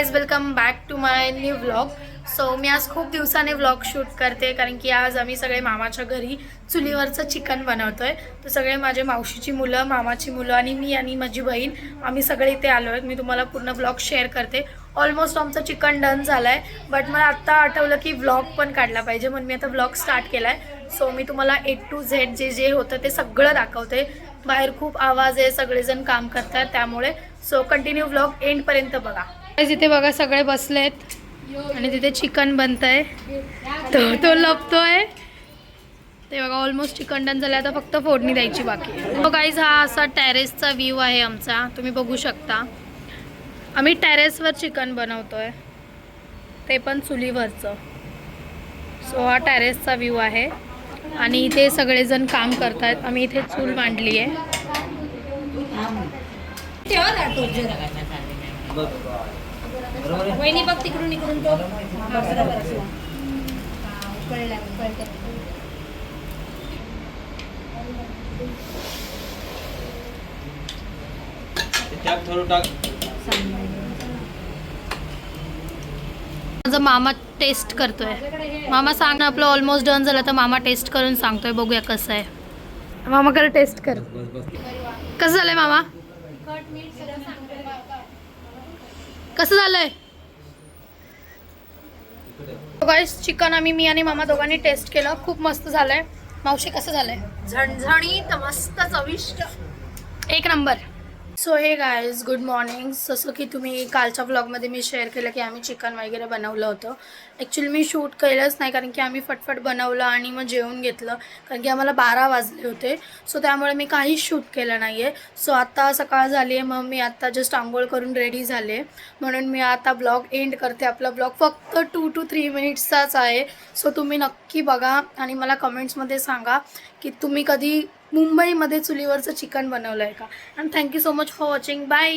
Guys welcome back to my new vlog. So मी आज खूप दिवसाने व्लॉग शूट करते कारण की आज आम्ही सगळे मामाच्या घरी चुलीवरचं चिकन बनवतोय. तर सगळे माझे मावशीची मुलं, मामाची मुलं आणि मी आणि माझी बहीण आम्ही सगळे इथे आलो आहेत. मी तुम्हाला पूर्ण व्लॉग शेअर करते. ऑलमोस्ट आमचं चिकन डन झालं आहे, बट मला आत्ता आठवलं की व्लॉग पण काढला पाहिजे म्हणून मी आता व्लॉग स्टार्ट केला आहे. सो मी तुम्हाला A to Z जे जे होतं ते सगळं दाखवते. बाहेर खूप आवाज आहे, सगळेजण काम करतात त्यामुळे. सो कंटिन्यू व्लॉग एंडपर्यंत बघा. इथे बघा सगळे बसलेत आणि तिथे चिकन बनतंय. तो लपतोय. ते बघा ऑलमोस्ट चिकन डन झालं, आता फक्त फोडणी द्यायची बाकी आहे. गाईज हा असा टेरेसचा व्ह्यू आहे आमचा, तुम्ही बघू शकता. आम्ही टेरेसवर चिकन बनवतोय, ते पण चुलीवरचं. सो हा टेरेसचा व्ह्यू आहे आणि इथे सगळेजण काम करतात. आम्ही इथे चूल मांडली आहे. वहिनी बघ तिकडून इकडून तो माझा मामा टेस्ट करतोय. मामा सांग ना, आपलं ऑलमोस्ट डन झालं तर मामा टेस्ट करून सांगतोय. बघूया कसं आहे. मामा कर टेस्ट कर. कसं झालंय मामा? कसं झालंय? गाइस चिकन मी आणि मामा दोघांनी टेस्ट केलं. खूप मस्त झालंय. मावशी कसं झालंय? झणझणीत मस्त चविष्ट एक नंबर. सो हे गाईज गुड मॉर्निंग. जसं की तुम्ही कालच्या व्लॉगमध्ये मी शेअर केलं की आम्ही चिकन वगैरे बनवलं होतं. ॲक्च्युली मी शूट केलंच नाही कारण की आम्ही फटफट बनवलं आणि मग जेवून घेतलं कारण की आम्हाला 12 वाजले होते. सो त्यामुळे मी काहीच शूट केलं नाही आहे. सो आत्ता सकाळ झाली आहे, मग मी आत्ता जस्ट आंघोळ करून रेडी झाले म्हणून मी आता ब्लॉग एंड करते. आपला ब्लॉग फक्त 2 to 3 मिनिट्सचाच आहे. सो तुम्ही नक्की बघा आणि मला कमेंट्समध्ये सांगा की तुम्ही कधी मुंबईमध्ये चुलीवरचं चिकन बनवलं आहे का. And thank you so much for watching. Bye.